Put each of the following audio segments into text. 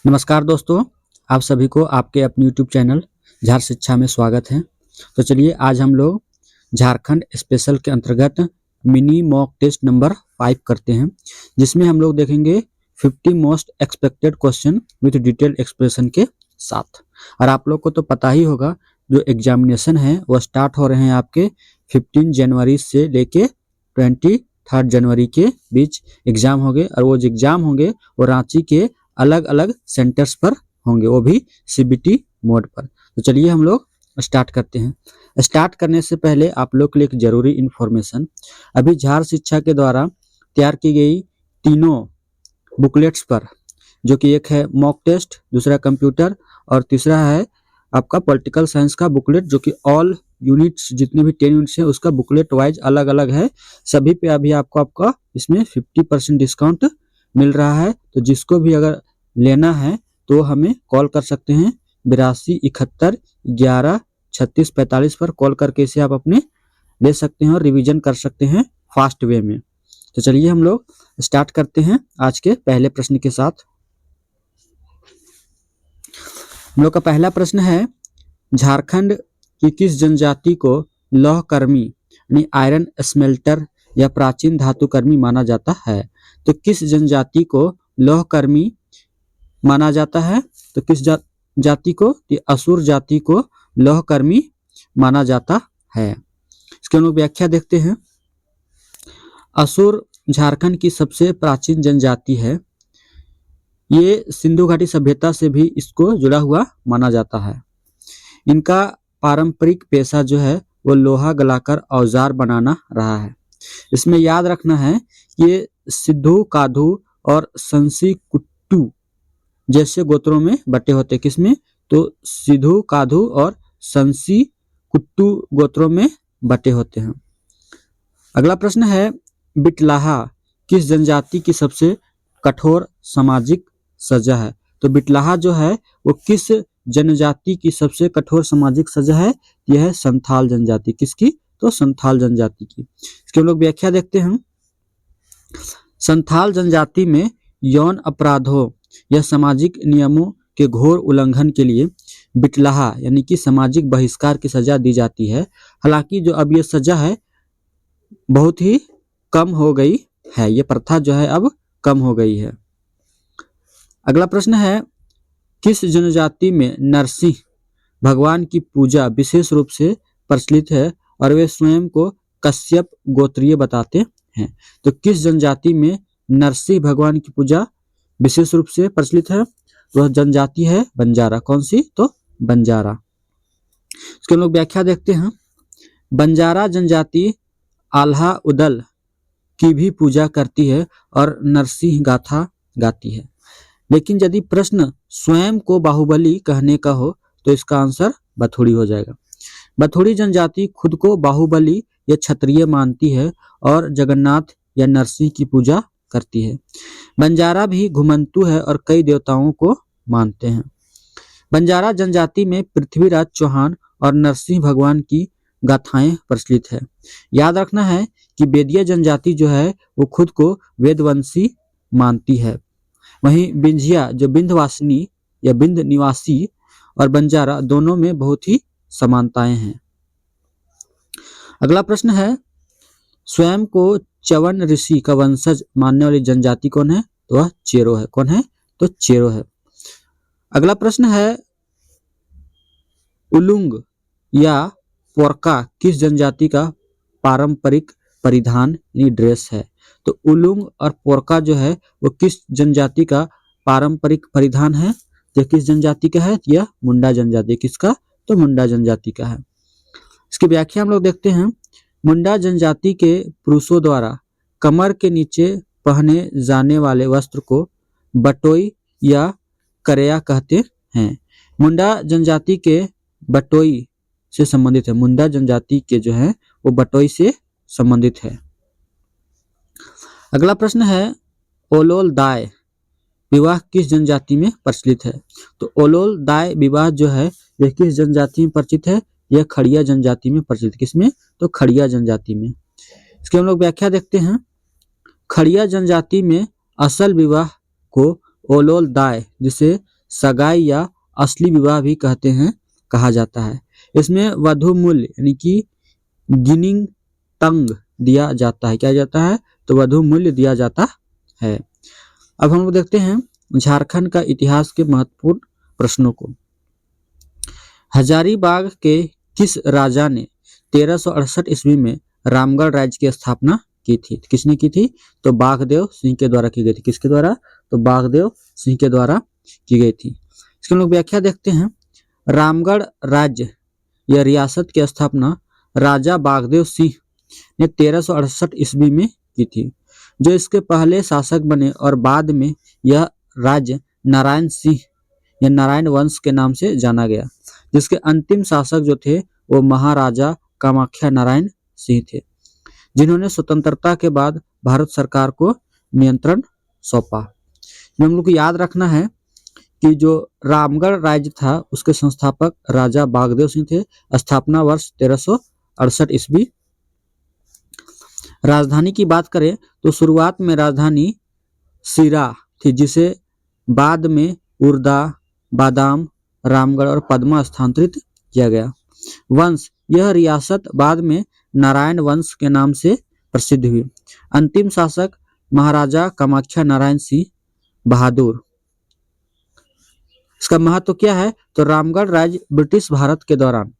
नमस्कार दोस्तों, आप सभी को आपके अपने यूट्यूब चैनल झार शिक्षा में स्वागत है। तो चलिए आज हम लोग झारखंड स्पेशल के अंतर्गत मिनी मॉक टेस्ट नंबर 5 करते हैं, जिसमें हम लोग देखेंगे 50 most expected question with detailed expression के साथ। और आप लोग को तो पता ही होगा, जो एग्जामिनेशन है वो स्टार्ट हो रहे हैं आपके 15 जनवरी से लेके 23 जनवरी के बीच एग्जाम होंगे। और वो जो एग्जाम होंगे वो रांची के अलग अलग सेंटर्स पर होंगे, वो भी सीबीटी मोड पर। तो चलिए हम लोग स्टार्ट करते हैं। स्टार्ट करने से पहले आप लोग के लिए एक जरूरी इंफॉर्मेशन, अभी झार शिक्षा के द्वारा तैयार की गई तीनों बुकलेट्स पर, जो कि एक है मॉक टेस्ट, दूसरा कंप्यूटर और तीसरा है आपका पॉलिटिकल साइंस का बुकलेट, जो कि ऑल यूनिट्स जितने भी 10 यूनिट्स है उसका बुकलेट वाइज अलग अलग है। सभी पे अभी आपका इसमें 50% डिस्काउंट मिल रहा है। तो जिसको भी अगर लेना है तो हमें कॉल कर सकते हैं 8271113645 पर कॉल करके इसे आप अपने ले सकते हैं और रिवीजन कर सकते हैं फास्ट वे में। तो चलिए हम लोग स्टार्ट करते हैं आज के पहले प्रश्न के साथ। हम लोग का पहला प्रश्न है, झारखंड की किस जनजाति को लौह कर्मी यानी आयरन स्मेल्टर या प्राचीन धातु कर्मी माना जाता है? तो किस जनजाति को लौह कर्मी माना जाता है? तो किस जाति को? असुर जाति को लौह कर्मी माना जाता है। इसके हम लोग व्याख्या देखते हैं। असुर झारखंड की सबसे प्राचीन जनजाति है। ये सिंधु घाटी सभ्यता से भी इसको जुड़ा हुआ माना जाता है। इनका पारंपरिक पेशा जो है वो लोहा गलाकर औजार बनाना रहा है। इसमें याद रखना है कि ये सिद्धू, काधू और संसी कुट्टू जैसे गोत्रों में बटे होते हैं। किसमें? तो सिद्धू, काधू और संसी कुट्टू गोत्रों में बटे होते हैं। अगला प्रश्न है, बिटलाहा किस जनजाति की सबसे कठोर सामाजिक सजा है? तो बिटलाहा जो है वो किस जनजाति की सबसे कठोर सामाजिक सजा है? यह है संथाल जनजाति। किसकी? तो संथाल जनजाति की। इसके हम लोग व्याख्या देखते हैं। संथाल जनजाति में यौन अपराधों या सामाजिक नियमों के घोर उल्लंघन के लिए बिटलाहा यानी कि सामाजिक बहिष्कार की सजा दी जाती है। हालांकि जो अब ये सजा है बहुत ही कम हो गई है, ये प्रथा जो है अब कम हो गई है। अगला प्रश्न है, किस जनजाति में नरसिंह भगवान की पूजा विशेष रूप से प्रचलित है और वे स्वयं को कश्यप गोत्रीय बताते हैं? तो किस जनजाति में नरसिंह भगवान की पूजा विशेष रूप से प्रचलित है? वह जनजाति है बंजारा। कौन सी? तो बंजारा। इसके हम लोग व्याख्या देखते हैं। बंजारा जनजाति आल्हा उदल की भी पूजा करती है और नरसिंह गाथा गाती है। लेकिन यदि प्रश्न स्वयं को बाहुबली कहने का हो तो इसका आंसर बथुड़ी हो जाएगा। बथुड़ी जनजाति खुद को बाहुबली या क्षत्रिय मानती है और जगन्नाथ या नरसिंह की पूजा करती है। बंजारा भी घुमंतु है और कई देवताओं को मानते हैं। बंजारा जनजाति में पृथ्वीराज चौहान और नरसिंह भगवान की गाथाएं प्रचलित है। याद रखना है कि बेदिया जनजाति जो है वो खुद को वेदवंशी मानती है। वहीं बिंझिया जो बिंध्यवासिनी या बिंध निवासी और बंजारा दोनों में बहुत ही समानताएं हैं। अगला प्रश्न है, स्वयं को च्यवन ऋषि का वंशज मानने वाली जनजाति कौन है? तो वह चेरो है। कौन है? तो चेरो है। अगला प्रश्न है, उलुंग या पोरका किस जनजाति का पारंपरिक परिधान यानी ड्रेस है? तो उलुंग और पोरका जो है वो किस जनजाति का पारंपरिक परिधान है? यह किस जनजाति का है? यह मुंडा जनजाति। किसका? तो मुंडा जनजाति का है। इसकी व्याख्या हम लोग देखते हैं। मुंडा जनजाति के पुरुषों द्वारा कमर के नीचे पहने जाने वाले वस्त्र को बटोई या करया कहते हैं। मुंडा जनजाति के बटोई से संबंधित है। मुंडा जनजाति के जो है वो बटोई से संबंधित है। अगला प्रश्न है, ओलोल दाय विवाह किस जनजाति में प्रचलित है? तो ओलोल दाय विवाह जो है यह किस जनजाति में प्रचलित है? यह खड़िया जनजाति में प्रचलित। किसमें? तो खड़िया जनजाति में। इसके हम लोग व्याख्या देखते हैं। खड़िया जनजाति में असल विवाह को ओलोल दाय, जिसे सगाई या असली विवाह भी कहते हैं, कहा जाता है। इसमें वधु मूल्य यानी कि गिनिंग तंग दिया जाता है। क्या जाता है? तो वधु मूल्य दिया जाता है। अब हम लोग देखते हैं झारखंड का इतिहास के महत्वपूर्ण प्रश्नों को। हजारीबाग के किस राजा ने 1368 ईस्वी में रामगढ़ राज्य की स्थापना की थी? किसने की थी? तो बाघदेव सिंह के द्वारा की गई थी। किसके द्वारा? तो बाघदेव सिंह के द्वारा की गई थी। इसकी हम लोग व्याख्या देखते हैं। रामगढ़ राज्य या रियासत की स्थापना राजा बाघदेव सिंह ने 1368 ईस्वी में की थी। जो इसके पहले शासक बने और बाद में यह राज्य नारायण सिंह या नारायण वंश के नाम से जाना गया, जिसके अंतिम शासक जो थे वो महाराजा कामाख्या नारायण सिंह थे, जिन्होंने स्वतंत्रता के बाद भारत सरकार को नियंत्रण सौंपा। हम लोग को याद रखना है कि जो रामगढ़ राज्य था उसके संस्थापक राजा बाघदेव सिंह थे। स्थापना वर्ष 1368 ईस्वी। राजधानी की बात करें तो शुरुआत में राजधानी सिरा थी, जिसे बाद में उर्दा, बादाम, रामगढ़ और पद्मा स्थानांतरित किया गया। वंश, यह रियासत बाद में नारायण वंश के नाम से प्रसिद्ध हुई। अंतिम शासक महाराजा कामाख्या नारायण सिंह बहादुर। इसका महत्व क्या है? तो रामगढ़ राज्य ब्रिटिश भारत के दौरान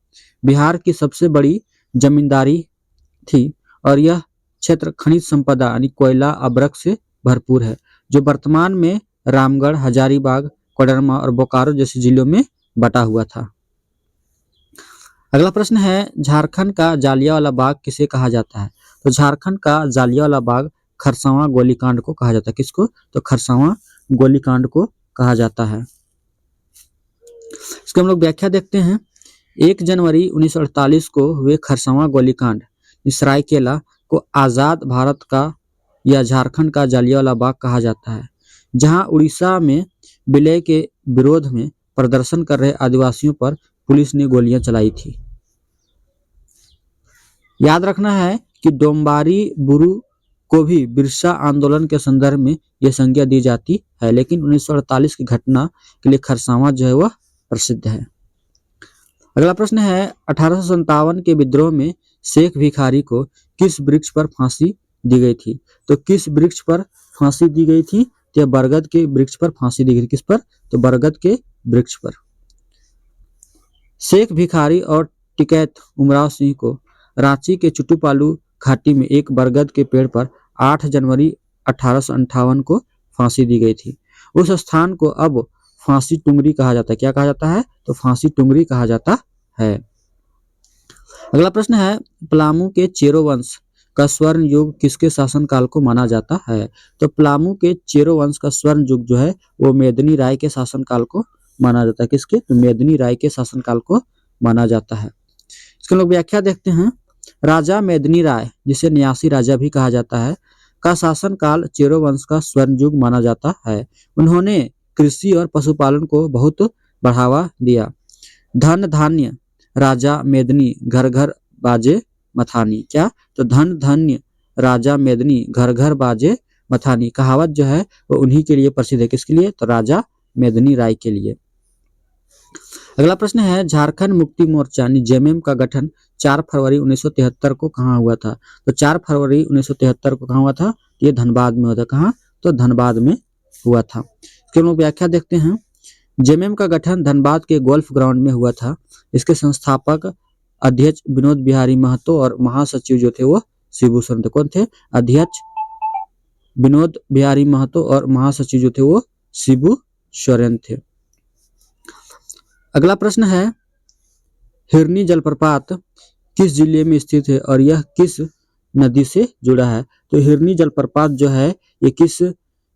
बिहार की सबसे बड़ी जमींदारी थी और यह क्षेत्र खनिज संपदा यानी कोयला, अब्रक से भरपूर है, जो वर्तमान में रामगढ़, हजारीबाग, कोडरमा और बोकारो जैसे जिलों में बटा हुआ था। अगला प्रश्न है, झारखंड का जालियांवाला बाग किसे कहा जाता है? तो झारखंड का जालियांवाला बाग खरसावां गोलीकांड को कहा जाता है। किसको? तो खरसावां गोलीकांड को कहा जाता है। इसको हम लोग व्याख्या देखते हैं। 1 जनवरी 1948 को हुए खरसावां गोलीकांड सरायकेला को आजाद भारत का या झारखंड का जालियांवाला बाग कहा जाता है, जहां उड़ीसा में विलय के विरोध में प्रदर्शन कर रहे आदिवासियों पर पुलिस ने गोलियां चलाई थी। याद रखना है कि डोम्बारी बुरु को भी बिरसा आंदोलन के संदर्भ में यह संज्ञा दी जाती है, लेकिन 1948 की घटना के लिए खरसावां जो है वह प्रसिद्ध है। अगला प्रश्न है, 1857 के विद्रोह में शेख भिखारी को किस वृक्ष पर फांसी दी गई थी? तो किस वृक्ष पर फांसी दी गई थी? तो बरगद के वृक्ष पर फांसी दी गई थी। किस पर? तो बरगद के वृक्ष पर। शेख भिखारी और टिकैत उमराव सिंह को रांची के चुटुपालू घाटी में एक बरगद के पेड़ पर 8 जनवरी 1858 को फांसी दी गई थी। उस स्थान को अब फांसी टुंगरी कहा जाता है। क्या कहा जाता है? तो फांसी टुंगरी कहा जाता है। अगला प्रश्न है, पलामू के चेरो वंश का स्वर्ण युग किसके शासनकाल को माना जाता है? तो पलामू के चेरो वंश का स्वर्ण युग जो है वो मेदिनी राय के शासनकाल को माना जाता है। किसके? तो मेदिनी राय के शासनकाल को माना जाता है। इसके लोग व्याख्या देखते हैं। राजा मेदिनी राय, जिसे न्यासी राजा भी कहा जाता है, का शासनकाल चेरो वंश का स्वर्ण युग माना जाता है। उन्होंने कृषि और पशुपालन को बहुत बढ़ावा दिया। धन धान्य राजा मेदिनी घर घर बाजे मथानी। क्या? तो धन धान्य राजा मेदिनी घर घर बाजे मथानी कहावत जो है वो उन्हीं के लिए प्रसिद्ध है। किसके लिए? तो राजा मेदिनी राय के लिए। अगला प्रश्न है, झारखंड मुक्ति मोर्चा यानी जेएमएम का गठन 4 फरवरी 1973 को कहाँ हुआ था? तो 4 फरवरी 1973 को कहाँ हुआ था? ये धनबाद में हुआ था। कहाँ? तो धनबाद में हुआ था। इसके हम लोग व्याख्या देखते हैं। जेएमएम का गठन धनबाद के गोल्फ ग्राउंड में हुआ था। इसके संस्थापक अध्यक्ष विनोद बिहारी महतो और महासचिव जो थे वो शिबू सोरेन थे। कौन थे? अध्यक्ष विनोद बिहारी महतो और महासचिव जो थे वो शिबू सोरेन थे। अगला प्रश्न है, हिरनी जलप्रपात किस जिले में स्थित है और यह किस नदी से जुड़ा है? तो हिरनी जलप्रपात जो है ये किस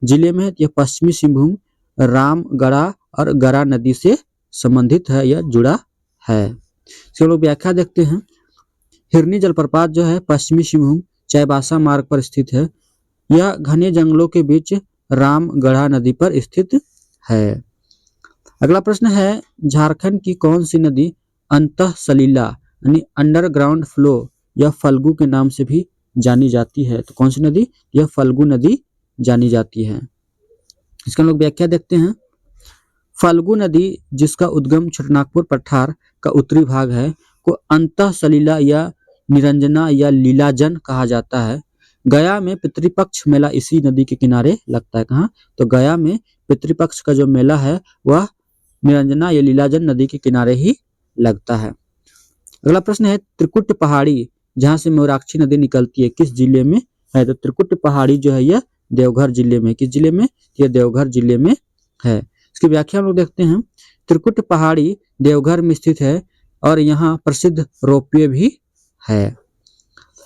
जिले में है? यह पश्चिमी सिंहभूम, रामगढ़ा और गरा नदी से संबंधित है, यह जुड़ा है। इसके लोग व्याख्या देखते हैं। हिरनी जलप्रपात जो है पश्चिमी सिंहभूम चाईबासा मार्ग पर स्थित है। यह घने जंगलों के बीच रामगढ़ा नदी पर स्थित है। अगला प्रश्न है, झारखंड की कौन सी नदी अंतः सलीला यानी अंडरग्राउंड फ्लो या फल्गु के नाम से भी जानी जाती है? तो कौन सी नदी? यह फल्गु नदी जानी जाती है। इसका हम लोग व्याख्या देखते हैं। फल्गु नदी जिसका उद्गम छोटनागपुर पठार का उत्तरी भाग है को अंतः सलीला या निरंजना या लीलाजन कहा जाता है। गया में पितृपक्ष मेला इसी नदी के किनारे लगता है। कहाँ? तो गया में पितृपक्ष का जो मेला है वह निरंजना या लीलाजन नदी के किनारे ही लगता है। अगला प्रश्न है त्रिकुट पहाड़ी जहां से मोराक्षी नदी निकलती है किस जिले में है? तो त्रिकुट पहाड़ी जो है यह देवघर जिले में। किस जिले में? यह देवघर जिले में है। इसकी व्याख्या हम लोग देखते हैं। त्रिकुट पहाड़ी देवघर में स्थित है और यहाँ प्रसिद्ध रोपवे भी है।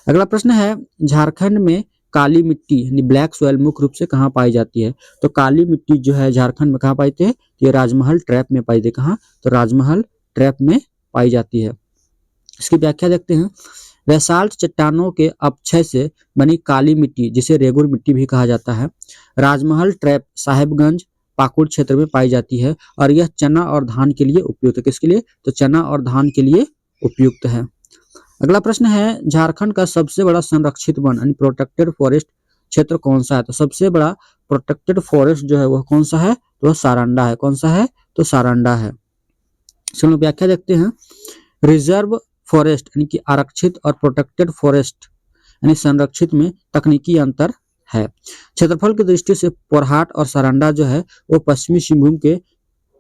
अगला प्रश्न है झारखंड में काली मिट्टी यानी ब्लैक सॉइल मुख्य रूप से कहाँ पाई जाती है? तो काली मिट्टी जो है झारखंड में कहाँ पाई जाती है? ये राजमहल ट्रैप में पाई जाती है। कहाँ? तो राजमहल ट्रैप में पाई जाती है। इसकी व्याख्या देखते हैं। बेसाल्ट चट्टानों के अपक्षय से बनी काली मिट्टी जिसे रेगुर मिट्टी भी कहा जाता है राजमहल ट्रैप साहेबगंज पाकुड़ क्षेत्र में पाई जाती है और यह चना और धान के लिए उपयुक्त है। किसके लिए? तो चना और धान के लिए उपयुक्त है। अगला प्रश्न है झारखंड का सबसे बड़ा संरक्षित वन यानी प्रोटेक्टेड फॉरेस्ट क्षेत्र कौन सा है? तो सबसे बड़ा प्रोटेक्टेड फॉरेस्ट जो है वह कौन सा है? तो वह सारंडा है। कौन सा है? तो सारंडा है। चलो व्याख्या देखते हैं। रिजर्व फॉरेस्ट यानी कि आरक्षित और प्रोटेक्टेड फॉरेस्ट यानी संरक्षित में तकनीकी अंतर है। क्षेत्रफल की दृष्टि से पोरहाट और सारंडा जो है वो पश्चिमी सिंहभूम के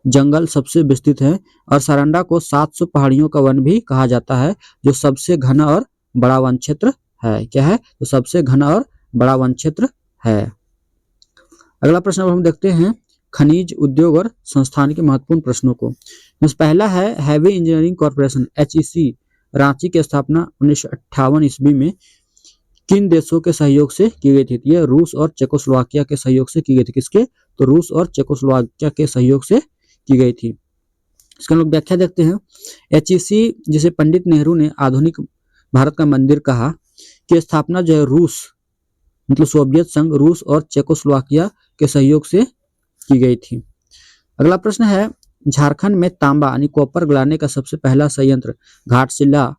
जंगल सबसे विस्तृत है और सारंडा को 700 पहाड़ियों का वन भी कहा जाता है जो सबसे घना और बड़ा वन क्षेत्र है। क्या है? तो सबसे घना और बड़ा वन क्षेत्र है। अगला प्रश्न हम देखते हैं खनिज उद्योग और संस्थान के महत्वपूर्ण प्रश्नों को। पहला है heavy engineering corporation HEC Ranchi की स्थापना 1958 ईस्वी में किन देशों के सहयोग से की गई थी? यह रूस और चेकोस्लोवाकिया के सहयोग से की गई थी। किसके? तो रूस और चेकोस्लोवाकिया के सहयोग से की गई थी। इसका हम लोग व्याख्या देखते हैं। HEC जिसे पंडित नेहरू ने आधुनिक भारत का मंदिर कहा की स्थापना जो है रूस मतलब सोवियत संघ रूस और चेकोस्लोवाकिया के सहयोग से की गई थी। अगला प्रश्न है झारखंड में तांबा यानी कॉपर गलाने का सबसे पहला संयंत्र घाटशिला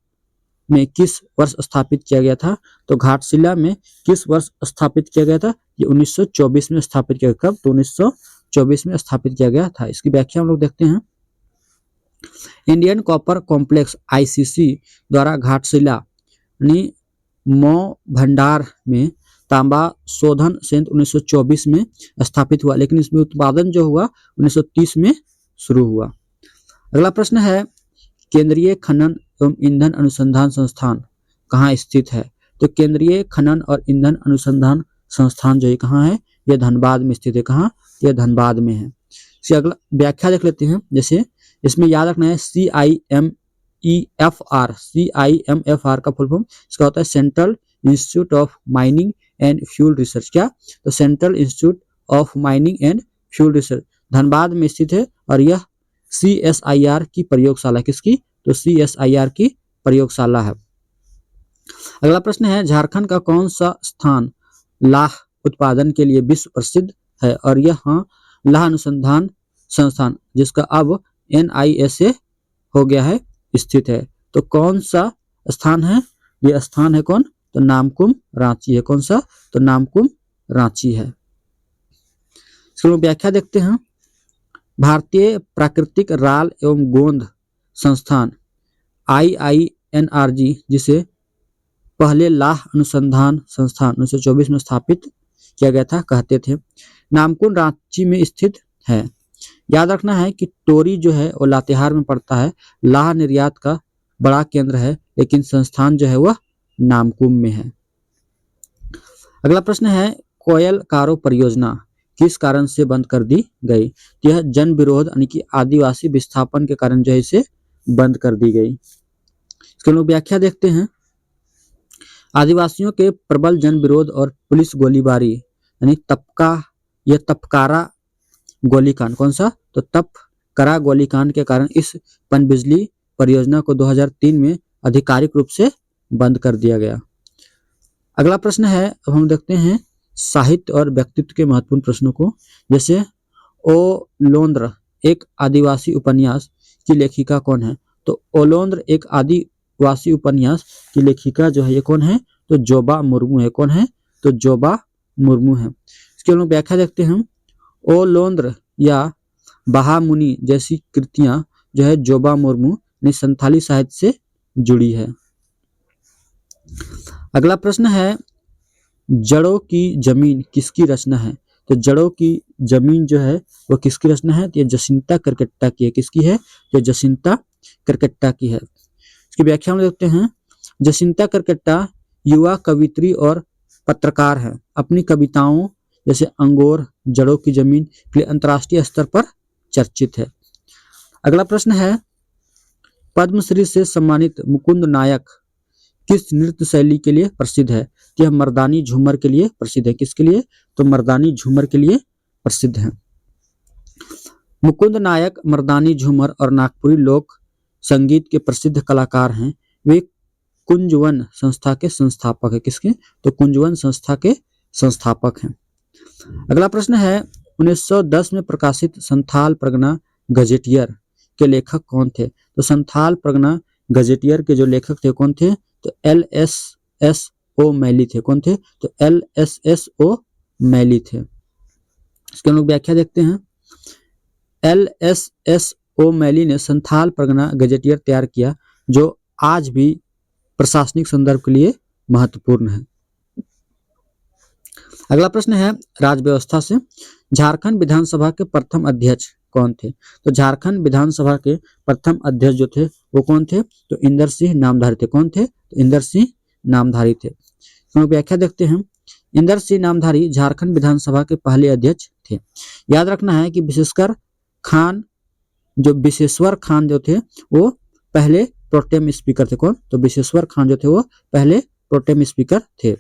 में किस वर्ष स्थापित किया गया था? तो घाटशिला में किस वर्ष स्थापित किया गया था? ये 1924 में स्थापित किया गया। कब? तो 1924 में स्थापित किया गया था। इसकी व्याख्या हम लोग देखते हैं। इंडियन कॉपर कॉम्प्लेक्स ICC द्वारा घाटशिला यानी मौ भंडार में तांबा शोधन संयंत्र 1924 में स्थापित हुआ लेकिन इसमें उत्पादन जो हुआ 1930 में शुरू हुआ। अगला प्रश्न है केंद्रीय खनन एवं ईंधन अनुसंधान संस्थान कहाँ स्थित है? तो केंद्रीय खनन और ईंधन अनुसंधान संस्थान जो है कहाँ है? यह धनबाद में स्थित है। कहाँ? यह धनबाद में है। इसकी अगला व्याख्या देख लेते हैं। जैसे इसमें याद रखना है CIMEFR का फुल फॉर्म इसका होता है central institute of mining and fuel research. क्या? तो central institute of mining and fuel research Dhanbad में स्थित है और यह CSIR की प्रयोगशाला। किसकी? तो CSIR की प्रयोगशाला है। अगला प्रश्न है झारखंड का कौन सा स्थान लाह उत्पादन के लिए विश्व प्रसिद्ध है? और यह लाह अनुसंधान संस्थान जिसका अब NISA हो गया है स्थित है। तो कौन सा स्थान है? यह स्थान है कौन? तो नामकुम रांची है। कौन सा? तो नामकुम रांची है। इसकी व्याख्या देखते हैं। भारतीय प्राकृतिक राल एवं गोंद संस्थान IINRG जिसे पहले लाह अनुसंधान संस्थान 1924 में स्थापित किया गया था कहते थे नामकुम रांची में स्थित है। याद रखना है कि टोरी जो है वो लातेहार में पड़ता है। लाह निर्यात का बड़ा केंद्र है लेकिन संस्थान जो है वह नामकुम में है। अगला प्रश्न है कोयल कारो परियोजना किस कारण से बंद कर दी गई? यह जन विरोध यानी कि आदिवासी विस्थापन के कारण जो है इसे बंद कर दी गई। इसके लोग व्याख्या देखते हैं। आदिवासियों के प्रबल जन विरोध और पुलिस गोलीबारी यानी तपकारा गोलीकांड। कौन सा? तो तपकरा गोलीकांड के कारण इस पनबिजली परियोजना को 2003 में आधिकारिक रूप से बंद कर दिया गया। अगला प्रश्न है अब हम देखते हैं साहित्य और व्यक्तित्व के महत्वपूर्ण प्रश्नों को। जैसे ओलोंद्र एक आदिवासी उपन्यास की लेखिका कौन है? तो ओलोंद्र एक आदिवासी उपन्यास की लेखिका जो है ये कौन है? तो जोबा मुर्मू है। कौन है? तो जोबा मुर्मू है। इसके हम लोग व्याख्या देखते हैं। ओलोंद्र या बहामुनि जैसी कृतियां जो है जोबा मुर्मू ने संथाली साहित्य से जुड़ी है। अगला प्रश्न है, जड़ों की जमीन किसकी रचना है? तो जड़ों की जमीन जो है वो किसकी रचना है? तो ये जसिंता करकट्टा की है। किसकी है? तो जसिंता करकट्टा की है। इसकी व्याख्या हम देखते हैं। जसिंता करकट्टा युवा कवित्री और पत्रकार है। अपनी कविताओं जैसे अंगोर, जड़ों की जमीन के लिए अंतर्राष्ट्रीय स्तर पर चर्चित है। अगला प्रश्न है, पद्मश्री से सम्मानित मुकुंद नायक किस नृत्य शैली के लिए प्रसिद्ध है? यह मर्दानी झूमर के लिए प्रसिद्ध है। किसके लिए? तो मर्दानी झूमर के लिए प्रसिद्ध है। मुकुंद नायक मर्दानी झूमर और नागपुरी लोक संगीत के प्रसिद्ध कलाकार हैं। वे कुंजवन संस्था के संस्थापक है। किसके? तो कुंजवन संस्था के संस्थापक हैं। अगला प्रश्न है, 1910 में प्रकाशित संथाल परगना गजेटियर के लेखक कौन थे? तो संथाल परगना गजेटियर के जो लेखक थे कौन थे? तो LSS मैली थे। कौन थे? तो LSS मैली थे। इसके हम लोग व्याख्या देखते हैं। LSS मैली ने संथाल परगना गजेटियर तैयार किया जो आज भी प्रशासनिक संदर्भ के लिए महत्वपूर्ण है। अगला प्रश्न है, राज्य व्यवस्था से झारखंड विधानसभा के प्रथम अध्यक्ष कौन थे? तो झारखंड विधानसभा के प्रथम अध्यक्ष जो थे वो कौन थे? तो इंदर सिंह नामधारी थे। कौन थे? तो इंदर सिंह नामधारी थे। तो व्याख्या देखते हैं। इंदर सिंह नामधारी झारखंड विधानसभा के पहले अध्यक्ष थे। याद रखना है कि विशेषवर खान जो थे वो पहले प्रोटेम स्पीकर थे। कौन? तो विशेश्वर खान जो थे वो पहले प्रोटेम स्पीकर थे।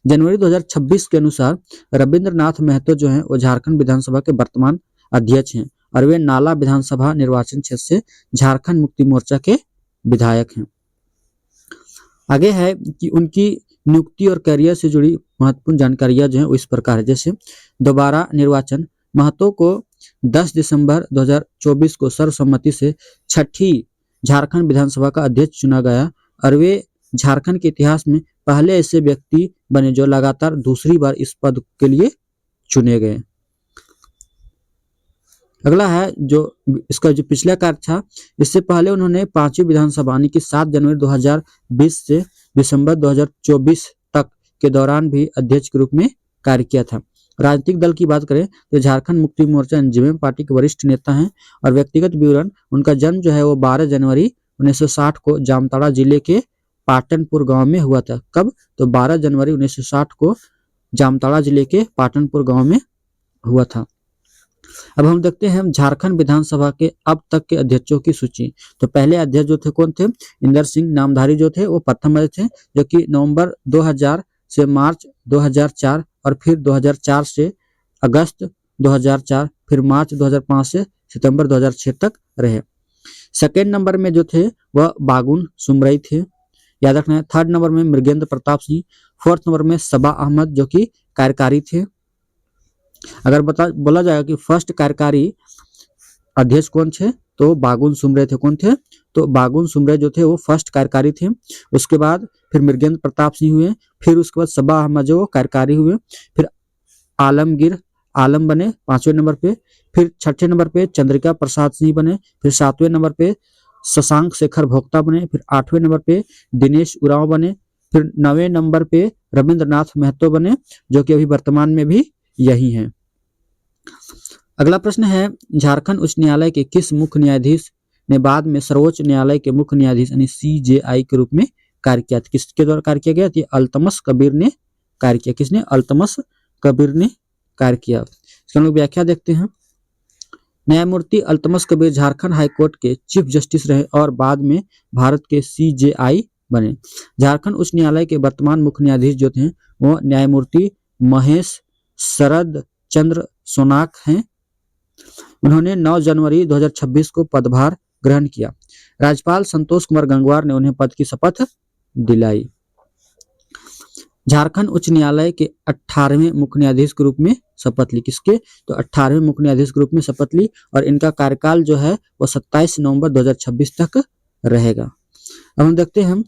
जनवरी 2026 के अनुसार रविंद्रनाथ महतो जो हैं वो झारखंड विधानसभा के वर्तमान अध्यक्ष हैं और वे नाला विधानसभा निर्वाचन क्षेत्र से झारखंड मुक्ति मोर्चा के विधायक हैं। आगे है कि उनकी नियुक्ति और कैरियर से जुड़ी महत्वपूर्ण जानकारियां जो है वो इस प्रकार है। जैसे दोबारा निर्वाचन, महतो को 10 दिसंबर 2024 को सर्वसम्मति से 6ठी झारखंड विधानसभा का अध्यक्ष चुना गया और वे झारखंड के इतिहास में पहले ऐसे व्यक्ति बने जो लगातार दूसरी बार इस पद के लिए चुने गए। अगला है जो इसका जो पिछला कार्य था, इससे पहले उन्होंने 5वीं विधानसभा यानी कि 7 जनवरी 2020 से दिसंबर 2024 तक के दौरान भी अध्यक्ष के रूप में कार्य किया था। राजनीतिक दल की बात करें तो झारखंड मुक्ति मोर्चा एनजीएम पार्टी के वरिष्ठ नेता हैं और व्यक्तिगत विवरण, उनका जन्म जो है वो 12 जनवरी 1960 को जामताड़ा जिले के पाटनपुर गांव में हुआ था। कब? तो 12 जनवरी 1960 को जामताड़ा जिले के पाटनपुर गांव में हुआ था। अब हम देखते हैं झारखंड विधानसभा के अब तक के अध्यक्षों की सूची। तो पहले अध्यक्ष जो थे कौन थे? इंदर सिंह नामधारी जो थे वो प्रथम अध्यक्ष थे, जो कि नवंबर 2000 से मार्च 2004 और फिर 2004 से अगस्त 2004, फिर मार्च 2005 से सितंबर 2006 तक रहे। सेकेंड नंबर में जो थे वह बागुन सुमरई थे, याद रखना है। थर्ड नंबर में मृगेंद्र प्रताप सिंह, फोर्थ नंबर में सबा अहमद जो कि कार्यकारी थे। अगर बोला जाएगा कि फर्स्ट कार्यकारी अध्यक्ष कौन थे तो बागुन सुमरे थे। कौन थे? तो बागुन सुमरे जो थे वो फर्स्ट कार्यकारी थे। उसके बाद फिर मृगेंद्र प्रताप सिंह हुए, फिर उसके बाद सबा अहमद जो कार्यकारी हुए, फिर आलमगीर आलम बने 5वें नंबर पे, फिर 6ठे नंबर पे चंद्रिका प्रसाद सिंह बने, फिर 7वें नंबर पे शशांक शेखर भोक्ता बने, फिर 8वें नंबर पे दिनेश उरांव बने, फिर 9वें नंबर पे रविंद्रनाथ महतो बने जो कि अभी वर्तमान में भी यही हैं। अगला प्रश्न है, झारखंड उच्च न्यायालय के किस मुख्य न्यायाधीश ने बाद में सर्वोच्च न्यायालय के मुख्य न्यायाधीश यानी CJI के रूप में कार्य किया था? किसके द्वारा कार्य किया गया? तो अल्तमश कबीर ने कार्य किया। किसने? अल्तमश कबीर ने कार्य किया। इसका हम लोग व्याख्या देखते हैं। न्यायमूर्ति अल्तमश कबीर झारखंड हाईकोर्ट के चीफ जस्टिस रहे और बाद में भारत के CJI बने। झारखंड उच्च न्यायालय के वर्तमान मुख्य न्यायाधीश जो थे वो न्यायमूर्ति महेश शरद चंद्र सोनाक हैं। उन्होंने 9 जनवरी 2026 को पदभार ग्रहण किया। राज्यपाल संतोष कुमार गंगवार ने उन्हें पद की शपथ दिलाई। झारखंड उच्च न्यायालय के 18वें मुख्य न्यायाधीश के रूप में शपथ ली। किसके? तो 18वें मुख्य न्यायाधीश के रूप में शपथ ली और इनका कार्यकाल जो है वो 27 नवंबर 2026 तक रहेगा। अब हम देखते हैं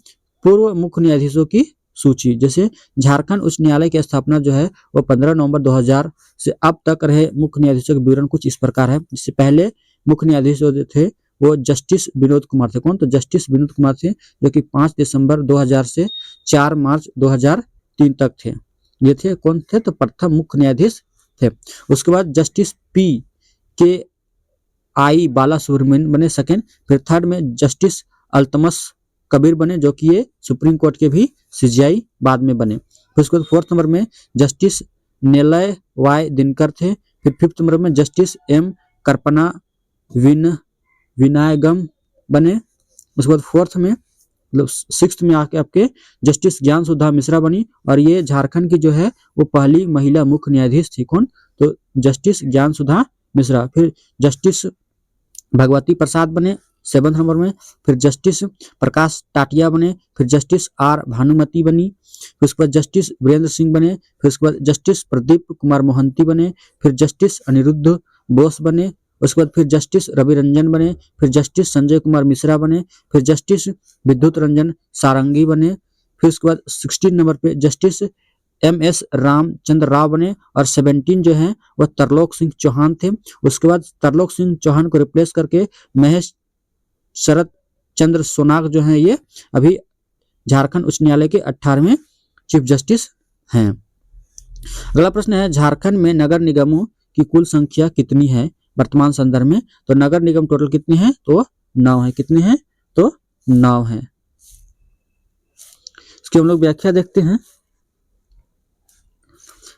पूर्व मुख्य न्यायाधीशों की सूची। जैसे झारखंड उच्च न्यायालय की स्थापना जो है वो 15 नवंबर 2000 से अब तक रहे मुख्य न्यायाधीशों के विवरण कुछ इस प्रकार है। इससे पहले मुख्य न्यायाधीश जो थे वो जस्टिस विनोद कुमार थे। कौन? तो जस्टिस विनोद कुमार थे, जो कि 5 दिसंबर 2000 से 4 मार्च 2003 तक थे। ये थे कौन थे? तो प्रथम मुख्य न्यायाधीश थे। उसके बाद जस्टिस पी के आई बाला सुब्रमण्यन बने सेकंड। फिर थर्ड में जस्टिस अल्तमस कबीर बने, जो कि ये सुप्रीम कोर्ट के भी सीजेआई बाद में बने। फिर उसके बाद फोर्थ नंबर में जस्टिस नेलय वाई दिनकर थे। फिर फिफ्थ नंबर में जस्टिस एम करपना विनायगम बने। उसके बाद फोर्थ में मतलब सिक्स्थ में आके आपके जस्टिस ज्ञान सुधा मिश्रा बनी, और ये झारखंड की जो है वो पहली महिला मुख्य न्यायाधीश थी। कौन? तो जस्टिस ज्ञान सुधा मिश्रा। फिर जस्टिस भगवती प्रसाद बने 7वें नंबर में। फिर जस्टिस प्रकाश टाटिया बने। फिर जस्टिस आर भानुमति बनी। फिर उसके बाद जस्टिस वीरेंद्र सिंह बने। फिर उसके बाद जस्टिस प्रदीप कुमार मोहंती बने। फिर जस्टिस अनिरुद्ध बोस बने। उसके बाद फिर जस्टिस रवि रंजन बने। फिर जस्टिस संजय कुमार मिश्रा बने। फिर जस्टिस विद्युत रंजन सारंगी बने। फिर उसके बाद 16 नंबर पे जस्टिस MS रामचंद्र राव बने। और 17 जो है वह तरलोक सिंह चौहान थे। उसके बाद तरलोक सिंह चौहान को रिप्लेस करके महेश शरद चंद्र सोनाग जो है ये अभी झारखंड उच्च न्यायालय के 18वें चीफ जस्टिस हैं। अगला प्रश्न है, झारखंड में नगर निगमों की कुल संख्या कितनी है वर्तमान संदर्भ में? तो नगर निगम टोटल कितने हैं? तो 9 है। कितने हैं? तो 9 है। इसकी हम लोग व्याख्या देखते हैं।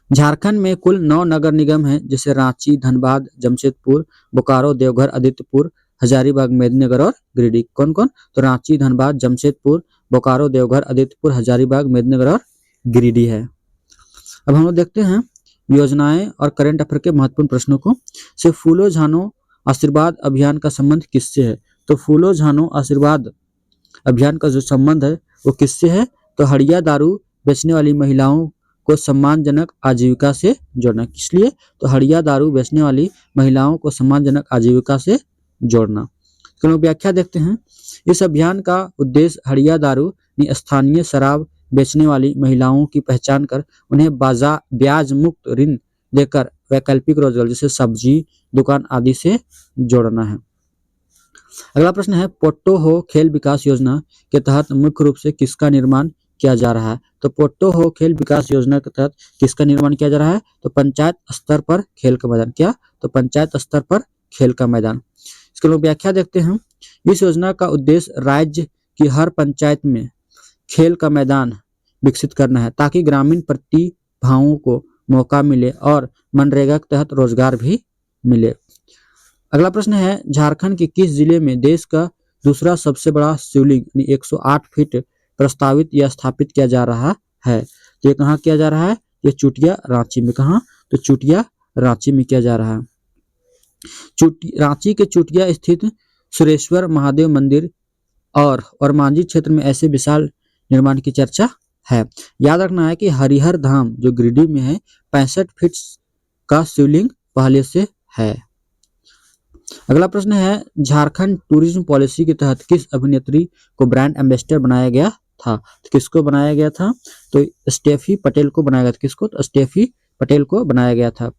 झारखंड में कुल 9 नगर निगम हैं, जैसे रांची, धनबाद, जमशेदपुर, बोकारो, देवघर, आदित्यपुर, हजारीबाग, मेदिनीनगर और गिरिडीह। कौन कौन? तो रांची, धनबाद, जमशेदपुर, बोकारो, देवघर, आदित्यपुर, हजारीबाग, मेदिनीनगर और गिरिडीह है। अब हम लोग देखते हैं योजनाएं और करंट अफेयर के महत्वपूर्ण प्रश्नों को। से फूलो झानो आशीर्वाद अभियान का संबंध किससे है? तो फूलो झानो आशीर्वाद अभियान का जो संबंध है वो किससे है? तो हड़िया दारू बेचने वाली महिलाओं को सम्मानजनक आजीविका से जोड़ना। किस लिए? तो हड़िया दारू बेचने वाली महिलाओं को सम्मानजनक आजीविका से जोड़ना। तो लोग व्याख्या देखते हैं। इस अभियान का उद्देश्य हड़िया दारू स्थानीय शराब बेचने वाली महिलाओं की पहचान कर उन्हें ब्याज मुक्त ऋण देकर वैकल्पिक रोजगार जैसे सब्जी दुकान आदि से जोड़ना है। अगला प्रश्न है, पोट्टो हो खेल विकास योजना के तहत मुख्य रूप से किसका निर्माण किया जा रहा है? तो पोट्टो हो खेल विकास योजना के तहत किसका निर्माण किया जा रहा है? तो पंचायत स्तर पर खेल का मैदान। क्या? तो पंचायत स्तर पर खेल का मैदान। इसके लोग व्याख्या देखते हैं। इस योजना का उद्देश्य राज्य की हर पंचायत में खेल का मैदान विकसित करना है, ताकि ग्रामीण प्रतिभाओं को मौका मिले और मनरेगा के तहत रोजगार भी मिले। अगला प्रश्न है, झारखंड के किस जिले में देश का दूसरा सबसे बड़ा शिवलिंग 108 फीट प्रस्तावित या स्थापित किया जा रहा है? तो ये कहाँ किया जा रहा है? ये चुटिया रांची में। कहाँ? तो चुटिया रांची में किया जा रहा है। रांची के चुटिया स्थित सुरेश्वर महादेव मंदिर और मांझी क्षेत्र में ऐसे विशाल निर्माण की चर्चा है। याद रखना है कि हरिहर धाम जो गिरिडीह में है 65 फीट का शिवलिंग पहले से है। अगला प्रश्न है, झारखंड टूरिज्म पॉलिसी के तहत किस अभिनेत्री को ब्रांड एम्बेसडर बनाया गया था? तो किसको बनाया गया था? तो स्टेफी पटेल को बनाया गया था। किसको? तो स्टेफी पटेल को बनाया गया था।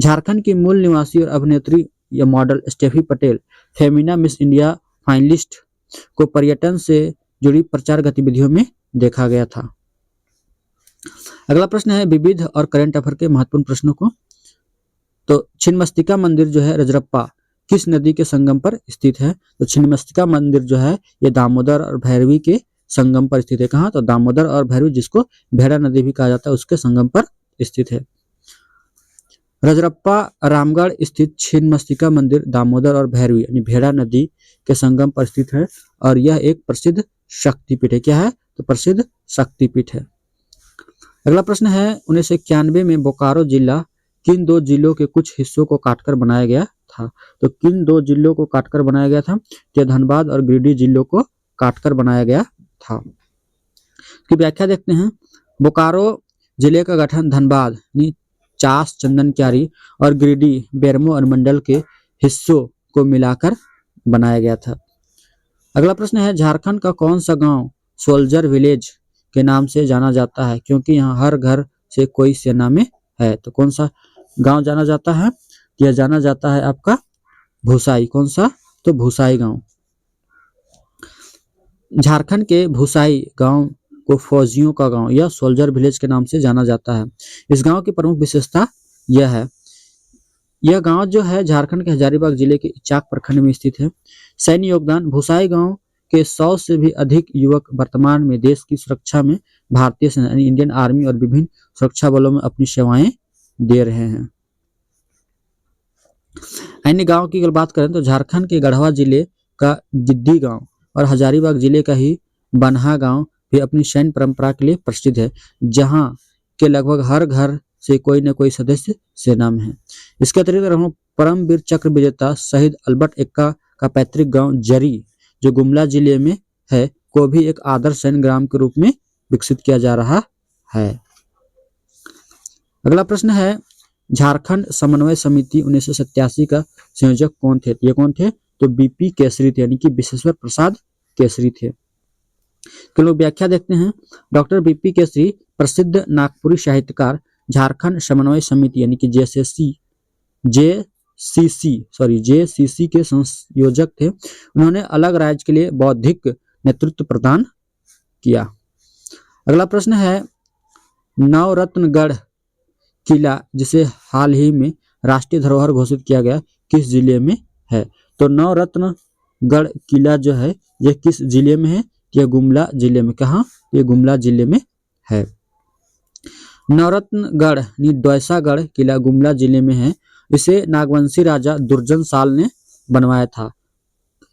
झारखंड की मूल निवासी और अभिनेत्री या model Steffi Patel Femina miss India finalist को पर्यटन से जुड़ी प्रचार गतिविधियों में देखा गया था। अगला प्रश्न है, विविध और करंट अफेयर के महत्वपूर्ण प्रश्नों को। तो छिन्नमस्तिका मंदिर जो है रजरप्पा किस नदी के संगम पर स्थित है? तो छिन्नमस्तिका मंदिर जो है ये दामोदर और भैरवी के संगम पर स्थित है। कहाँ? तो दामोदर और भैरवी, जिसको भेड़ा नदी भी कहा जाता है, उसके संगम पर स्थित है। रजरप्पा रामगढ़ स्थित छिन्नमस्तिका मंदिर दामोदर और भैरवी यानी भेड़ा नदी के संगम पर स्थित है और यह एक प्रसिद्ध शक्तिपीठ है। क्या है? तो प्रसिद्ध शक्तिपीठ है। अगला प्रश्न है, 1991 में बोकारो जिला किन 2 जिलों के कुछ हिस्सों को काटकर बनाया गया था? तो किन 2 जिलों को काटकर बनाया गया था? तो धनबाद और गिरिडीह जिलों को काटकर बनाया गया था। की व्याख्या देखते हैं। बोकारो जिले का गठन धनबाद चास चंदन क्यारी और गिरिडीह बेरमो अनुमंडल के हिस्सों को मिलाकर बनाया गया था। अगला प्रश्न है, झारखंड का कौन सा गांव सोल्जर विलेज के नाम से जाना जाता है क्योंकि यहाँ हर घर से कोई सेना में है। तो कौन सा गांव जाना जाता है? यह जाना जाता है आपका भूसाई। कौन सा? तो भूसाई गांव। झारखंड के भूसाई गांव को फौजियों का गांव या सोल्जर विलेज के नाम से जाना जाता है। इस गांव की प्रमुख विशेषता यह है, यह गांव जो है झारखंड के हजारीबाग जिले के इचाक प्रखंड में स्थित है। सैन्य योगदान, भूसाई गांव के 100 से भी अधिक युवक वर्तमान में देश की सुरक्षा में भारतीय सेना यानी इंडियन आर्मी और विभिन्न सुरक्षा बलों में अपनी सेवाएं दे रहे हैं। अन्य गांव की अगर बात करें तो झारखंड के गढ़वा जिले का गिद्दी गांव और हजारीबाग जिले का ही बनहा गांव भी अपनी सैन्य परंपरा के लिए प्रसिद्ध है, जहां के लगभग हर घर से कोई न कोई सदस्य सेना में है। इसके अतिरिक्त परमवीर चक्र विजेता शहीद अल्बर्ट एक्का का पैतृक गांव जरी जो गुमला जिले में है को भी एक आदर्श सैन्य ग्राम के रूप में विकसित किया जा रहा है। अगला प्रश्न है, झारखंड समन्वय समिति 1987 का संयोजक कौन थे? ये कौन थे? तो बीपी केसरी थे, यानी कि विश्वेश्वर प्रसाद केसरी थे। तो लोग व्याख्या देखते हैं। डॉक्टर बीपी केसरी प्रसिद्ध नागपुरी साहित्यकार, झारखंड समन्वय समिति यानी कि जेसीसी के संयोजक थे। उन्होंने अलग राज्य के लिए बौद्धिक नेतृत्व प्रदान किया। अगला प्रश्न है, नवरत्नगढ़ किला जिसे हाल ही में राष्ट्रीय धरोहर घोषित किया गया किस जिले में है? तो नवरत्नगढ़ किला जो है यह किस जिले में है? यह गुमला जिले में। कहाँ? ये गुमला जिले में है। नवरत्नगढ़ यानी द्वैसागढ़ किला गुमला जिले में है। इसे नागवंशी राजा दुर्जन साल ने बनवाया था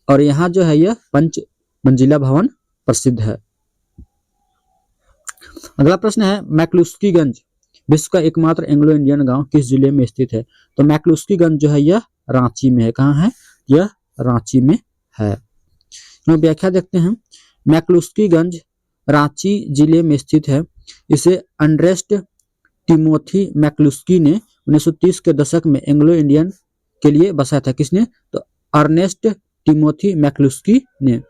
और यहाँ जो है यह 5 मंजिला भवन प्रसिद्ध है। अगला प्रश्न है, मैक्लुस्कीगंज विश्व का एकमात्र एंग्लो इंडियन गांव किस जिले में स्थित है? तो मैक्लुस्कीगंज जो है यह रांची में है। कहाँ है? यह रांची में है। तो व्याख्या देखते हैं। मैक्लुस्कीगंज रांची जिले में स्थित है। इसे अंड्रेस्ट टिमोथी मैक्लुस्की ने 1930 के दशक में एंग्लो इंडियन के लिए बसाया था। किसने? तो अर्नेस्ट टिमोथी मैक्लुस्की ने।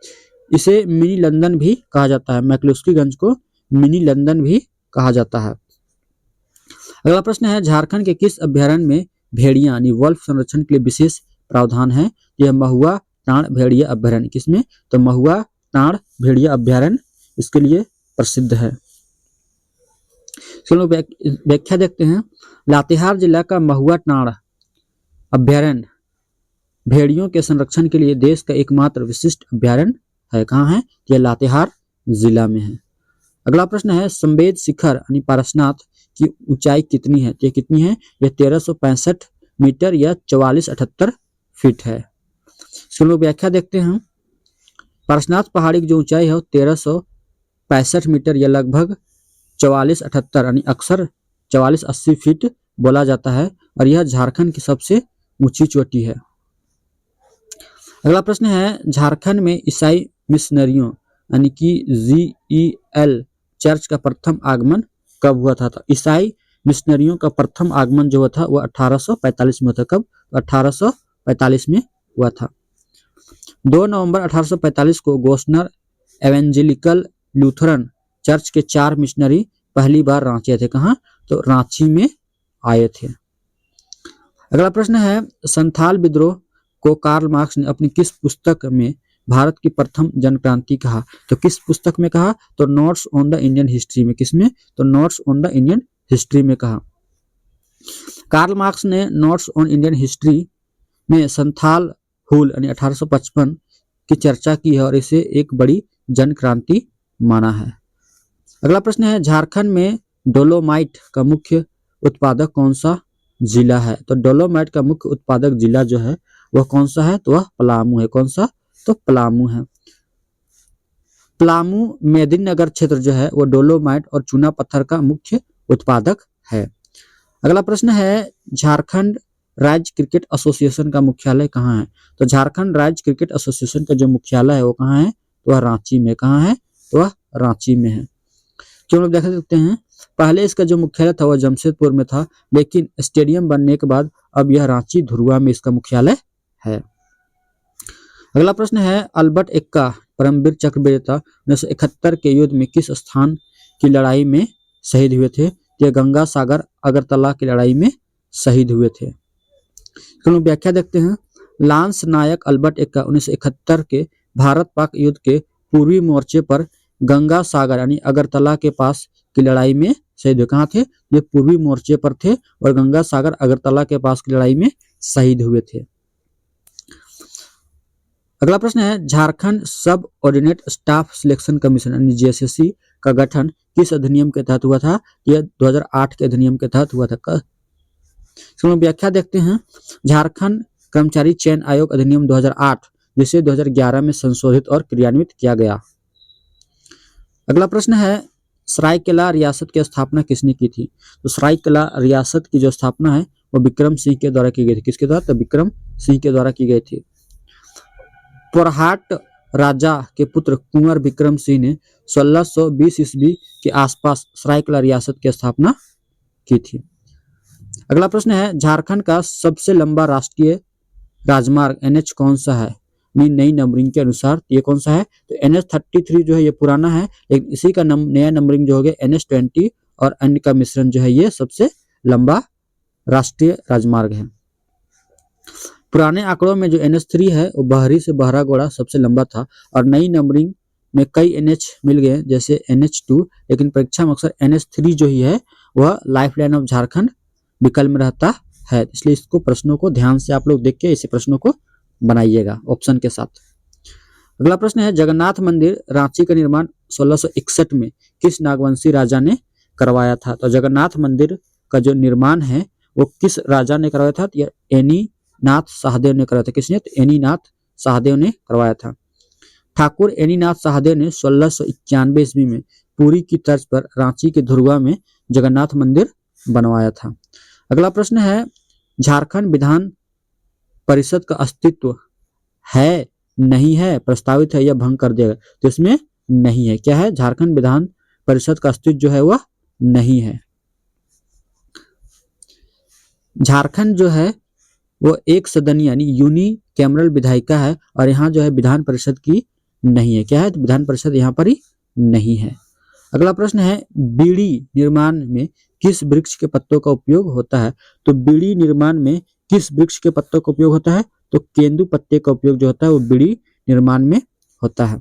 इसे मिनी लंदन भी कहा जाता है। मैक्लुस्कीगंज को मिनी लंदन भी कहा जाता है। अगला प्रश्न है, झारखंड के किस अभ्यारण्य में भेड़िया यानी वल्फ संरक्षण के लिए विशेष प्रावधान है? यह महुआ टांड़ भेड़िया अभ्यारण्य। किसमें? तो महुआ टांड़ भेड़िया अभ्यारण्य इसके लिए प्रसिद्ध है। चलो व्याख्या देखते हैं। लातेहार जिला का महुआ टांड़ अभ्यारण्य भेड़ियों के संरक्षण के लिए देश का एकमात्र विशिष्ट अभ्यारण्य है। कहाँ है? यह लातेहार जिला में है। अगला प्रश्न है, संवेद शिखर यानी पारसनाथ की ऊंचाई कितनी है? यह कितनी है? यह 1365 मीटर या 4478 फीट है। चलो व्याख्या देखते हैं। पारसनाथ पहाड़ी की जो ऊंचाई है वो 1365 मीटर या लगभग 4478 यानी अक्सर 4480 फीट बोला जाता है और यह झारखंड की सबसे ऊंची चोटी है। अगला प्रश्न है, झारखंड में ईसाई मिशनरियों यानी कि GEL चर्च का प्रथम आगमन कब हुआ था? तो ईसाई मिशनरियों का प्रथम आगमन जो हुआ था वह 1845 में हुआ था। कब? 1845 में हुआ था। 2 नवंबर 1845 को गोस्नर एवेंजेलिकल लूथरन चर्च के 4 मिशनरी पहली बार रांची आए थे। कहाँ? तो रांची में आए थे। अगला प्रश्न है, संथाल विद्रोह को कार्ल मार्क्स ने अपनी किस पुस्तक में भारत की प्रथम जनक्रांति कहा? तो किस पुस्तक में कहा? तो notes on the Indian history में। किसमें? तो notes on the Indian history में कहा। कार्ल मार्क्स ने नोट्स ऑन इंडियन हिस्ट्री में संथाल हुल यानी 1855 की चर्चा की है और इसे एक बड़ी जनक्रांति माना है। अगला प्रश्न है, झारखंड में डोलोमाइट का मुख्य उत्पादक कौन सा जिला है? तो डोलोमाइट का मुख्य उत्पादक जिला जो है वह कौन सा है? तो वह पलामू है। कौन सा? तो पलामू है। पलामू मेदिनीनगर क्षेत्र जो है वो डोलोमाइट और चूना पत्थर का मुख्य उत्पादक है। अगला प्रश्न है, झारखंड राज्य क्रिकेट एसोसिएशन का मुख्यालय कहाँ है? तो झारखंड राज्य क्रिकेट एसोसिएशन का जो मुख्यालय है वो कहाँ है? तो वह रांची में। कहाँ है? तो वह रांची में है। क्यों लोग देख सकते हैं, पहले इसका जो मुख्यालय था वह जमशेदपुर में था, लेकिन स्टेडियम बनने के बाद अब यह रांची धुरुआ में इसका मुख्यालय है। अगला प्रश्न है, अल्बर्ट एक्का परमवीर चक्र विजेता 1971 के युद्ध में किस स्थान की लड़ाई में शहीद हुए थे। ये गंगा सागर अगरतला की लड़ाई में शहीद हुए थे। तो व्याख्या देखते हैं। लांस नायक अल्बर्ट एक्का 1971 के भारत पाक युद्ध के पूर्वी मोर्चे पर गंगा सागर यानी अगरतला के पास की लड़ाई में शहीद हुए। कहाँ थे? ये पूर्वी मोर्चे पर थे और गंगा सागर अगरतला के पास की लड़ाई में शहीद हुए थे। अगला प्रश्न है, झारखंड सब ऑर्डिनेट स्टाफ सिलेक्शन कमीशन यानी जेएसएससी का गठन किस अधिनियम के तहत हुआ था? यह 2008 के अधिनियम के तहत हुआ था। व्याख्या देखते हैं। झारखंड कर्मचारी चयन आयोग अधिनियम 2008 जिसे 2011 में संशोधित और क्रियान्वित किया गया। अगला प्रश्न है, सरायकेला रियासत की स्थापना किसने की थी? तो सरायकेला रियासत की जो स्थापना है वो विक्रम सिंह के द्वारा की गई थी। किसके द्वारा? तो विक्रम सिंह के द्वारा की गई थी। पोरहाट राजा के पुत्र कुंवर विक्रम सिंह ने 1620 ईस्वी के आसपास सरायकेला रियासत की स्थापना की थी। अगला प्रश्न है, झारखंड का सबसे लंबा राष्ट्रीय राजमार्ग एनएच कौन सा है? नई नंबरिंग के अनुसार ये कौन सा है? तो NH33 जो है ये पुराना है, लेकिन इसी का नया नंबरिंग जो हो गया NH20 और अन्य का मिश्रण जो है ये सबसे लंबा राष्ट्रीय राजमार्ग है। पुराने आंकड़ों में जो NH3 है वो बहरी से बहरागोड़ा सबसे लंबा था और नई नंबरिंग में कई NH मिल गए जैसे NH2, लेकिन परीक्षा में अक्सर NH3 जो ही है वह लाइफलाइन ऑफ झारखंड विकल्प में रहता है। इसलिए इसको प्रश्नों को ध्यान से आप लोग देख के इसे प्रश्नों को बनाइएगा ऑप्शन के साथ। अगला प्रश्न है, जगन्नाथ मंदिर रांची का निर्माण 1661 में किस नागवंशी राजा ने करवाया था? तो जगन्नाथ मंदिर का जो निर्माण है वो किस राजा ने करवाया था? तो एनी नाथ सहदेव ने करवाया था। किसने? तो एनी नाथ सहदेव ने करवाया था। ठाकुर एनी नाथ सहदेव ने 1691 ईस्वी में पुरी की तर्ज पर रांची के धुरवा में जगन्नाथ मंदिर बनवाया था। अगला प्रश्न है, झारखंड विधान परिषद का अस्तित्व है, नहीं है, प्रस्तावित है या भंग कर दिया गया? तो इसमें नहीं है। क्या है? झारखंड विधान परिषद का अस्तित्व जो है वह नहीं है। झारखंड जो है वो एक सदनीय यानी यूनिकैमरल विधायिका है और यहाँ जो है विधान परिषद की नहीं है। क्या है? तो विधान परिषद यहाँ पर ही नहीं है। अगला प्रश्न है, बीड़ी निर्माण में किस वृक्ष के पत्तों का उपयोग होता है? तो बीड़ी निर्माण में किस वृक्ष के पत्तों का उपयोग होता है? तो केंदू पत्ते का उपयोग जो होता है वो बीड़ी निर्माण में होता है।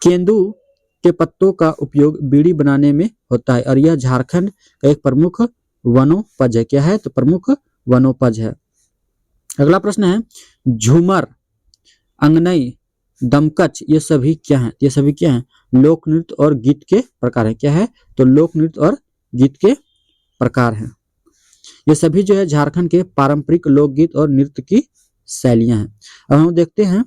केंदू के पत्तों का उपयोग बीड़ी बनाने में होता है और यह झारखंड का एक प्रमुख वनोपज है। क्या है? तो प्रमुख वनोपज है। अगला प्रश्न है, झूमर, अंगनई, दमकच ये सभी क्या हैं? ये सभी क्या हैं? लोक नृत्य और गीत के प्रकार हैं। क्या है? तो लोक नृत्य और गीत के प्रकार हैं। ये सभी जो है झारखंड के पारंपरिक लोकगीत और नृत्य की शैलियां हैं। अब हम देखते हैं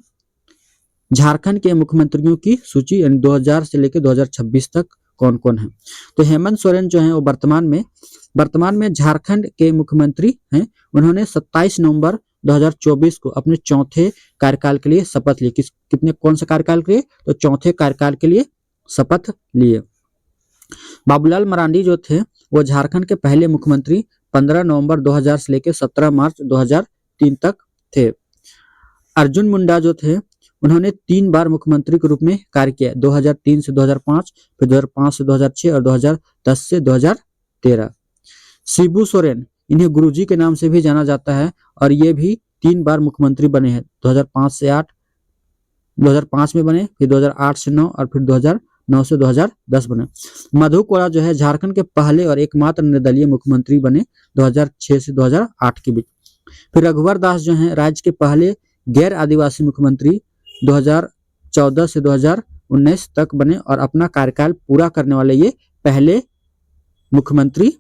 झारखंड के मुख्यमंत्रियों की सूची 2000 से लेकर 2026 तक कौन कौन है। तो हेमंत सोरेन जो है वो वर्तमान में झारखंड के मुख्यमंत्री हैं। उन्होंने 27 नवंबर 2024 को अपने चौथे कार्यकाल के लिए शपथ ली। कौन सा कार्यकाल के लिए? तो चौथे कार्यकाल के लिए शपथ लिए। बाबूलाल मरांडी जो थे वो झारखंड के पहले मुख्यमंत्री 15 नवंबर 2000 से लेकर 17 मार्च 2003 तक थे। अर्जुन मुंडा जो थे उन्होंने 3 बार मुख्यमंत्री के रूप में कार्य किया, 2003 से 2005, फिर 2005 से 2006 और 2010 से 2013। शिबू सोरेन, इन्हें गुरुजी के नाम से भी जाना जाता है और ये भी 3 बार मुख्यमंत्री बने हैं, 2005 से 8, 2005 में बने, फिर 2008 से 9 और फिर 2009 से 2010 बने। मधु कोड़ा जो है झारखंड के पहले और एकमात्र निर्दलीय मुख्यमंत्री बने 2006 से 2008 के बीच। फिर रघुवर दास जो है राज्य के पहले गैर आदिवासी मुख्यमंत्री 2014 से 2019 तक बने और अपना कार्यकाल पूरा करने वाले ये पहले मुख्यमंत्री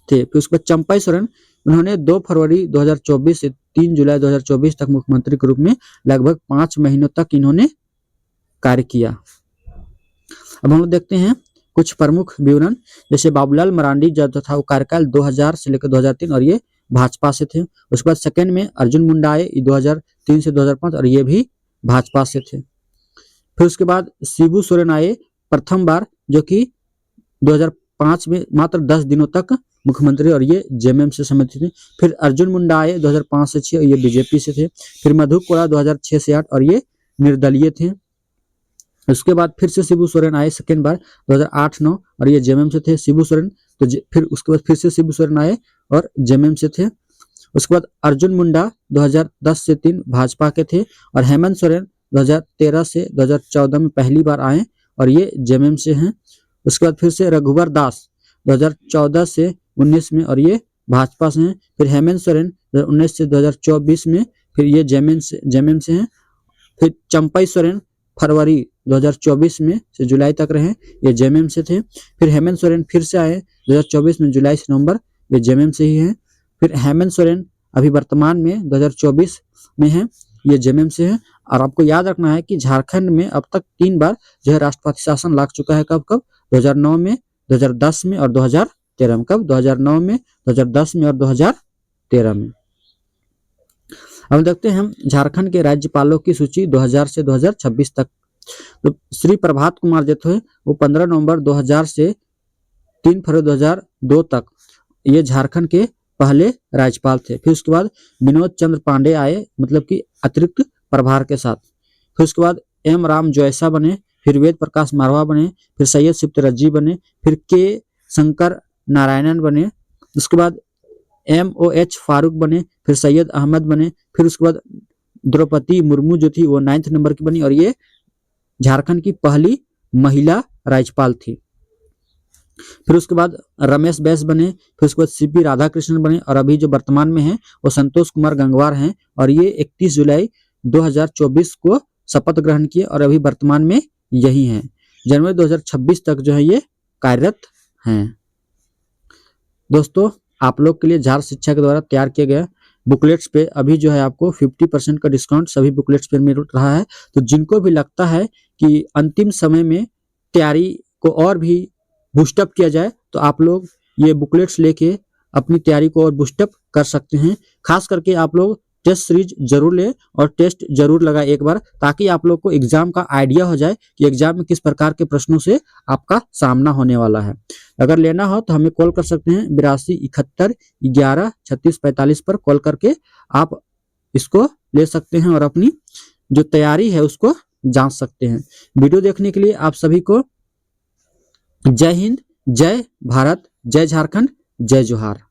थे। फिर उसके बाद चंपाई सोरेन, उन्होंने 2 फरवरी 2024 से 3 जुलाई 2024 तक मुख्यमंत्री के रूप में लगभग 5 महीनों तक इन्होंने कार्य किया। अब हम लोग देखते हैं कुछ प्रमुख विवरण। जैसे बाबूलाल मरांडी जो था वो कार्यकाल 2000 से लेकर 2003 और ये भाजपा से थे। उसके बाद सेकंड में अर्जुन मुंडा आए 2003 से 2005 और ये भी भाजपा से थे। फिर उसके बाद शिबू सोरेन आए प्रथम बार जो कि 2005 में मात्र 10 दिनों तक मुख्यमंत्री और ये जेएमएम से संबंधित थे। फिर अर्जुन मुंडा आए 2005 से 6 और ये बीजेपी से थे। फिर मधु कोड़ा 2006 से 8 और ये निर्दलीय थे। उसके बाद फिर से शिबू सोरेन आए सेकेंड बार 2008-9 और ये जेएमएम से थे शिबू सोरेन। तो फिर उसके बाद फिर से शिबू सोरेन आए और जेएमएम से थे। उसके बाद अर्जुन मुंडा 2010 से 3 भाजपा के थे और हेमंत सोरेन 2013 से 2014 में पहली बार आए और ये जेएमएम से हैं। उसके बाद फिर से रघुवर दास 2014 से 19 में और ये भाजपा से हैं। फिर हेमंत सोरेन 2019 से 2024 में फिर ये जेएमएम से हैं। फिर चंपई सोरेन फरवरी 2024 में से जुलाई तक रहे, ये जेएमएम से थे। फिर हेमंत सोरेन फिर से आए 2024 में जुलाई से नवंबर, ये जेएमएम से ही हैं। फिर हेमंत सोरेन अभी वर्तमान में 2024 में हैं, ये जेएमएम से हैं। और आपको याद रखना है कि झारखंड में अब तक 3 बार जो है राष्ट्रपति शासन लग चुका है। कब 2009 में, 2010 में और 2013 में। कब 2009 में, 2010 में और 2013 में। अब देखते हैं हम झारखंड के राज्यपालों की सूची 2000 से 2026 तक। तो श्री प्रभात कुमार जो थे वो 15 नवंबर 2000 से 3 फरवरी 2002 तक ये झारखंड के पहले राज्यपाल थे। फिर उसके बाद विनोद चंद्र पांडे आए, मतलब कि अतिरिक्त प्रभार के साथ। फिर उसके बाद एम राम जोयसा बने, फिर वेद प्रकाश मारवा बने, फिर सैयद सिप्तरज्जी बने, फिर के शंकर नारायणन बने। उसके बाद MOH फारूक बने, फिर सैयद अहमद बने। फिर उसके बाद द्रौपदी मुर्मू जो थी वो 9th नंबर की बनी और ये झारखंड की पहली महिला राज्यपाल थी। फिर उसके बाद रमेश बैस बने, फिर उसके बाद CP राधाकृष्णन बने और अभी जो वर्तमान में हैं वो संतोष कुमार गंगवार हैं और ये 31 जुलाई 2024 को शपथ ग्रहण किए और अभी वर्तमान में यही हैं। जनवरी 2026 तक जो है ये कार्यरत हैं। दोस्तों, आप लोग के लिए झार शिक्षा के द्वारा तैयार किए गए बुकलेट्स पे अभी जो है आपको 50% का डिस्काउंट सभी बुकलेट्स पे मिल रहा है। तो जिनको भी लगता है कि अंतिम समय में तैयारी को और भी बूस्टअप किया जाए तो आप लोग ये बुकलेट्स लेके अपनी तैयारी को और बूस्टअप कर सकते हैं। खास करके आप लोग टेस्ट सीरीज जरूर लें और टेस्ट जरूर लगाएं एक बार, ताकि आप लोग को एग्जाम का आइडिया हो जाए कि एग्जाम में किस प्रकार के प्रश्नों से आपका सामना होने वाला है। अगर लेना हो तो हमें कॉल कर सकते हैं 82 71 11 36 45 पर कॉल करके आप इसको ले सकते हैं और अपनी जो तैयारी है उसको जांच सकते हैं। वीडियो देखने के लिए आप सभी को जय हिंद, जय भारत, जय झारखंड, जय जोहार।